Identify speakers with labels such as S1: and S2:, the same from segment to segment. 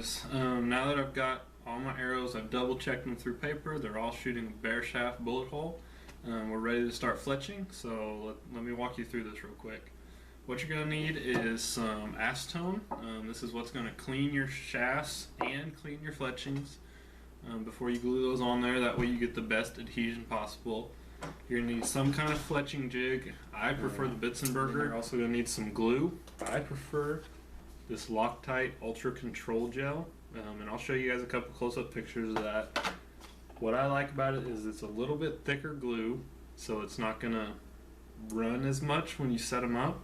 S1: guys. Now that I've got all my arrows, I've double checked them through paper. They're all shooting a bare shaft bullet hole. We're ready to start fletching, so let me walk you through this real quick. What you're going to need is some acetone. This is what's going to clean your shafts and clean your fletchings before you glue those on there. That way you get the best adhesion possible. You're going to need some kind of fletching jig. I prefer the Bitzenberger. You're also going to need some glue. I prefer this Loctite Ultra Control Gel, and I'll show you guys a couple close-up pictures of that. What I like about it is it's a little bit thicker glue, so it's not going to run as much when you set them up.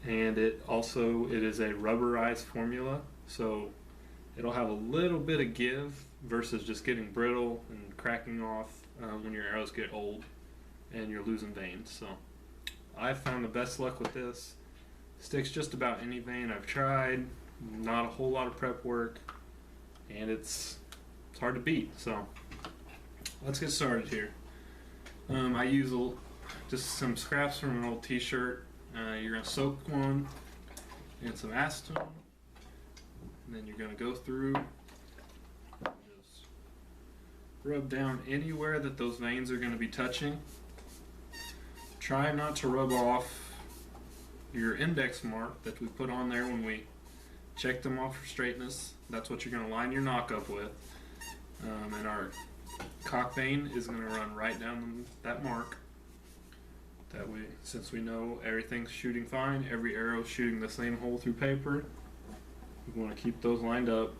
S1: And it is a rubberized formula, so it'll have a little bit of give versus just getting brittle and cracking off when your arrows get old and you're losing veins. So I've found the best luck with this. Sticks just about any vein I've tried. Not a whole lot of prep work, and it's hard to beat. So let's get started here. I use just some scraps from an old t-shirt. You're going to soak one in some acetone, and then you're going to go through, just rub down anywhere that those veins are going to be touching. Try not to rub off your index mark that we put on there when we check them off for straightness. That's what you're going to line your knock up with. And our cock vein is going to run right down that mark. That way, since we know everything's shooting fine, every arrow shooting the same hole through paper, we want to keep those lined up.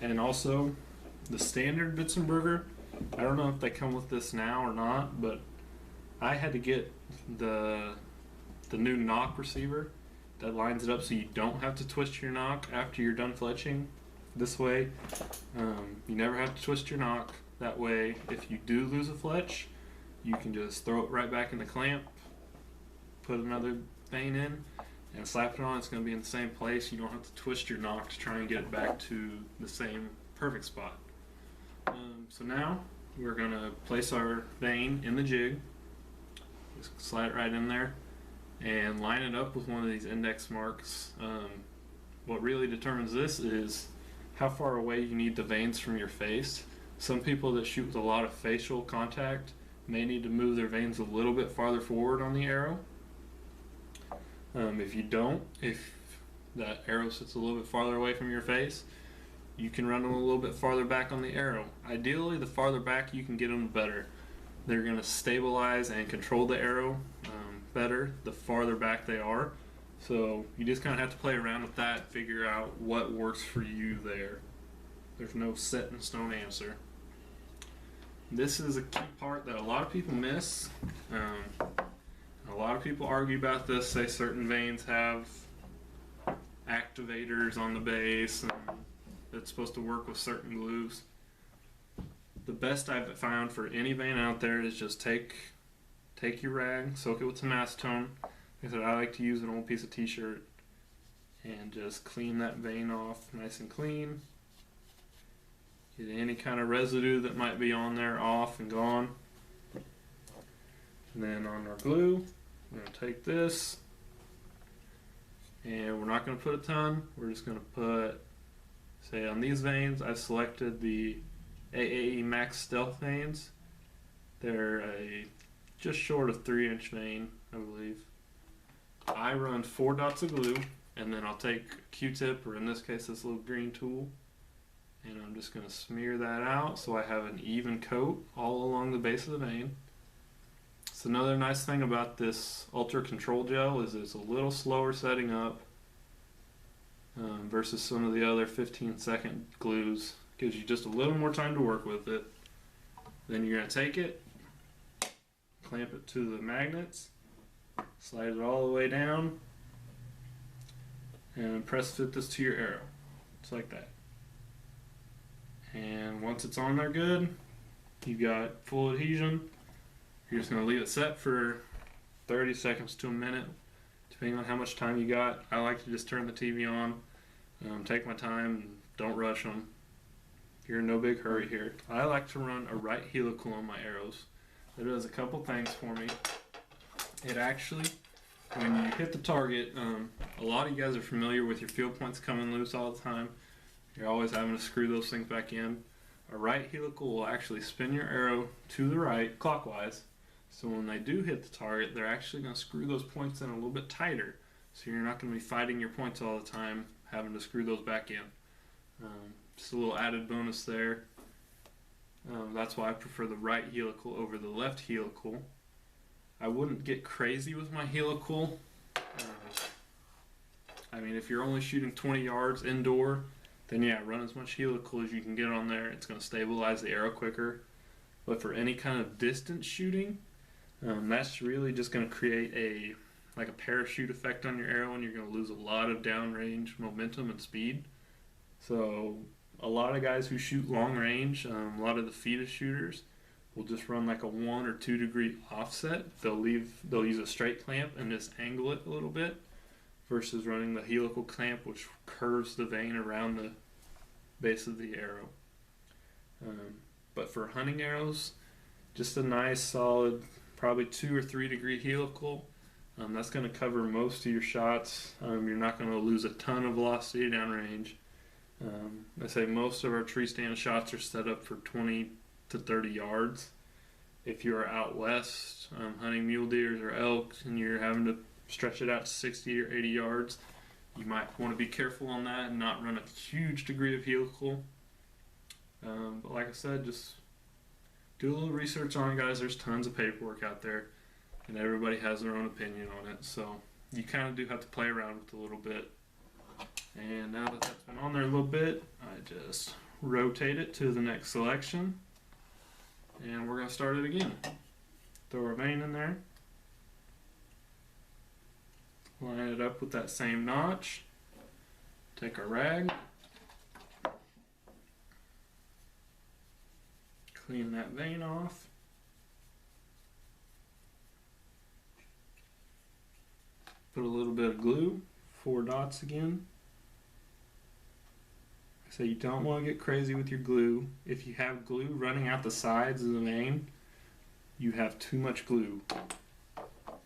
S1: And also, the standard Bitzenberger, I don't know if they come with this now or not, but I had to get the new knock receiver that lines it up so you don't have to twist your knock after you're done fletching. This way, you never have to twist your knock. That way, if you do lose a fletch, you can just throw it right back in the clamp, put another vein in, and slap it on. It's going to be in the same place. You don't have to twist your knock to try and get it back to the same perfect spot. So now we're going to place our vein in the jig. Just slide it right in there and line it up with one of these index marks. What really determines this is how far away you need the veins from your face. Some people that shoot with a lot of facial contact may need to move their veins a little bit farther forward on the arrow. If you don't, if that arrow sits a little bit farther away from your face, you can run them a little bit farther back on the arrow. Ideally, the farther back you can get them, the better. They're going to stabilize and control the arrow better the farther back they are. So you just kind of have to play around with that, figure out what works for you there. There's no set in stone answer. This is a key part that a lot of people miss. A lot of people argue about this, say certain veins have activators on the base and it's supposed to work with certain glues. The best I've found for any vein out there is just take your rag, soak it with some acetone. Like I said, I like to use an old piece of t-shirt and just clean that vein off nice and clean. Get any kind of residue that might be on there off and gone. And then on our glue, we're going to take this, and we're not going to put a ton. We're just going to put, say on these veins, I've selected the AAE Max Stealth veins. They're just short of 3-inch vein, I believe. I run 4 dots of glue, and then I'll take a Q-tip, or in this case this little green tool, and I'm just going to smear that out so I have an even coat all along the base of the vein. So another nice thing about this Ultra Control Gel is it's a little slower setting up versus some of the other 15-second glues. Gives you just a little more time to work with it. Then you're going to take it, clamp it to the magnets, slide it all the way down, and press fit this to your arrow. Just like that. And once it's on there good, you've got full adhesion. You're just going to leave it set for 30 seconds to a minute, depending on how much time you got. I like to just turn the TV on, take my time, and don't rush them. You're in no big hurry here. I like to run a right helical on my arrows. It does a couple things for me. It actually when you hit the target, a lot of you guys are familiar with your field points coming loose all the time. You're always having to screw those things back in. A right helical will actually spin your arrow to the right, clockwise. So when they do hit the target, they're actually going to screw those points in a little bit tighter. So you're not going to be fighting your points all the time, having to screw those back in. Just a little added bonus there. That's why I prefer the right helical over the left helical. I wouldn't get crazy with my helical. I mean, if you're only shooting 20 yards indoor, then yeah, run as much helical as you can get on there. It's going to stabilize the arrow quicker. But for any kind of distance shooting, that's really just going to create a parachute effect on your arrow, and you're going to lose a lot of downrange momentum and speed. So a lot of guys who shoot long range, a lot of the fetus shooters, will just run like a 1 or 2 degree offset. They'll use a straight clamp and just angle it a little bit, versus running the helical clamp, which curves the vein around the base of the arrow. But for hunting arrows, just a nice solid, probably 2 or 3 degree helical. That's going to cover most of your shots. You're not going to lose a ton of velocity downrange. I say most of our tree stand shots are set up for 20 to 30 yards. If you're out west hunting mule deers or elk and you're having to stretch it out to 60 or 80 yards, you might want to be careful on that and not run a huge degree of helical. But like I said, just do a little research on it, guys. There's tons of paperwork out there, and everybody has their own opinion on it. So you kind of do have to play around with it a little bit. And now that that's been on there a little bit, I just rotate it to the next selection. And we're going to start it again. Throw our vein in there. Line it up with that same notch. Take our rag. Clean that vein off. Put a little bit of glue, 4 dots again. So you don't want to get crazy with your glue. If you have glue running out the sides of the vein, you have too much glue.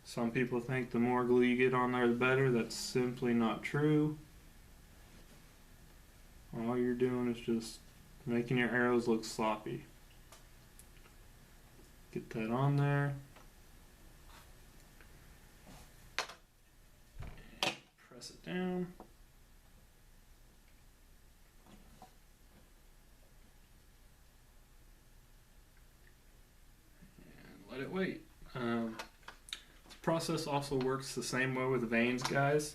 S1: Some people think the more glue you get on there, the better. That's simply not true. All you're doing is just making your arrows look sloppy. Get that on there. And press it down. Let it wait. The process also works the same way with veins, guys,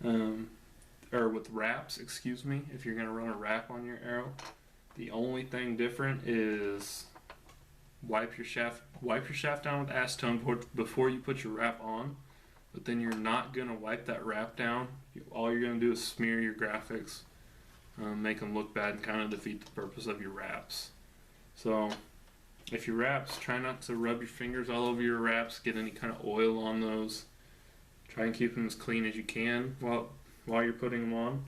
S1: or with wraps, excuse me. If you're going to run a wrap on your arrow, the only thing different is wipe your shaft down with acetone before you put your wrap on. But then you're not going to wipe that wrap down. All you're going to do is smear your graphics, make them look bad, and kind of defeat the purpose of your wraps. So if your wraps, try not to rub your fingers all over your wraps, get any kind of oil on those. Try and keep them as clean as you can while you're putting them on.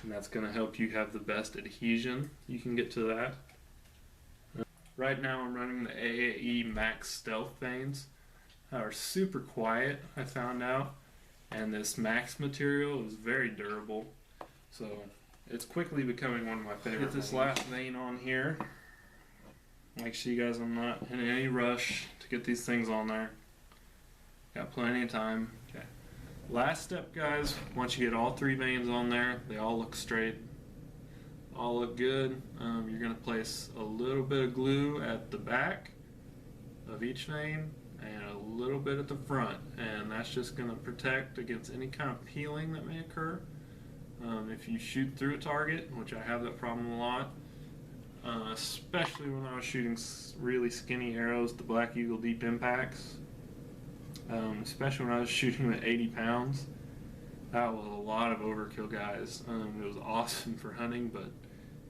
S1: And that's going to help you have the best adhesion you can get to that. Right now I'm running the AAE Max Stealth veins. Are super quiet, I found out. And this Max material is very durable. So it's quickly becoming one of my favorites. Get this last vein on here. Make sure you guys, I'm not in any rush to get these things on there. Got plenty of time. Okay. Last step, guys, once you get all 3 veins on there, they all look straight, all look good. You're going to place a little bit of glue at the back of each vein and a little bit at the front, and that's just going to protect against any kind of peeling that may occur. If you shoot through a target, which I have that problem a lot, especially when I was shooting really skinny arrows, the Black Eagle Deep Impacts, especially when I was shooting at 80 pounds. That was a lot of overkill, guys. It was awesome for hunting, but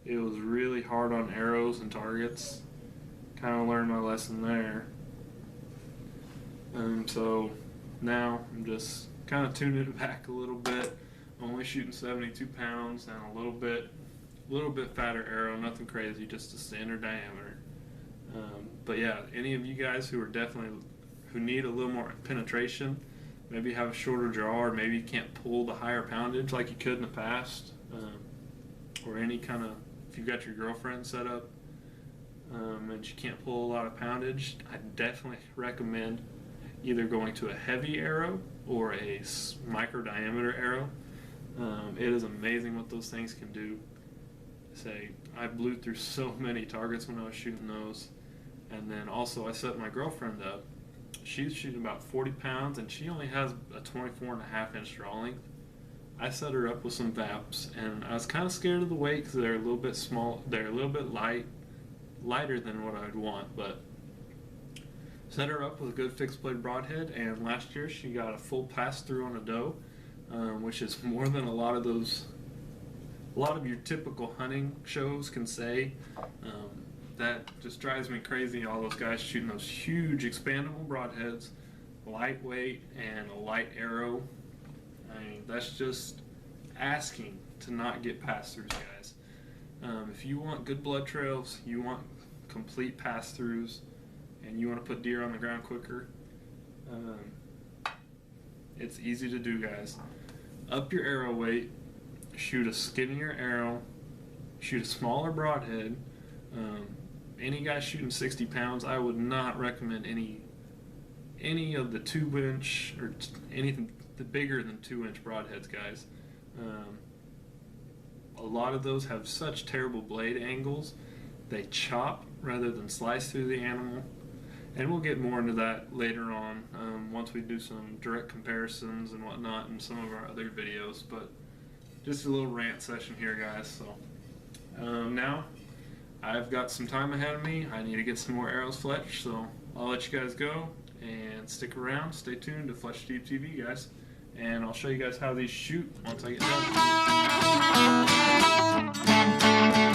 S1: it was really hard on arrows and targets. Kind of learned my lesson there. So now I'm just kind of tuning it back a little bit. I'm only shooting 72 pounds and a little bit fatter arrow, nothing crazy, just a standard diameter. But yeah, any of you guys who need a little more penetration, maybe have a shorter draw, or maybe you can't pull the higher poundage like you could in the past, or any kind of, if you've got your girlfriend set up and she can't pull a lot of poundage, I definitely recommend either going to a heavy arrow or a micro diameter arrow. It is amazing what those things can do. I blew through so many targets when I was shooting those. And then also I set my girlfriend up. She's shooting about 40 pounds and she only has a 24.5 inch draw length. I set her up with some VAPs, and I was kind of scared of the weight because they're a little bit small. They're a little bit lighter than what I'd want, but set her up with a good fixed blade broadhead, and last year she got a full pass through on a doe, which is more than a lot of your typical hunting shows can say. That just drives me crazy, all those guys shooting those huge expandable broadheads, lightweight, and a light arrow. I mean, that's just asking to not get pass-throughs, guys. If you want good blood trails, you want complete pass-throughs, and you want to put deer on the ground quicker, it's easy to do, guys. Up your arrow weight, shoot a skinnier arrow, shoot a smaller broadhead. Any guy shooting 60 pounds, I would not recommend any of the 2-inch or anything bigger than 2-inch broadheads, guys. A lot of those have such terrible blade angles. They chop rather than slice through the animal. And we'll get more into that later on once we do some direct comparisons and whatnot in some of our other videos. But just a little rant session here, guys. So now I've got some time ahead of me. I need to get some more arrows fletched, so I'll let you guys go and stick around. Stay tuned to Fletch Deep TV, guys, and I'll show you guys how these shoot once I get done.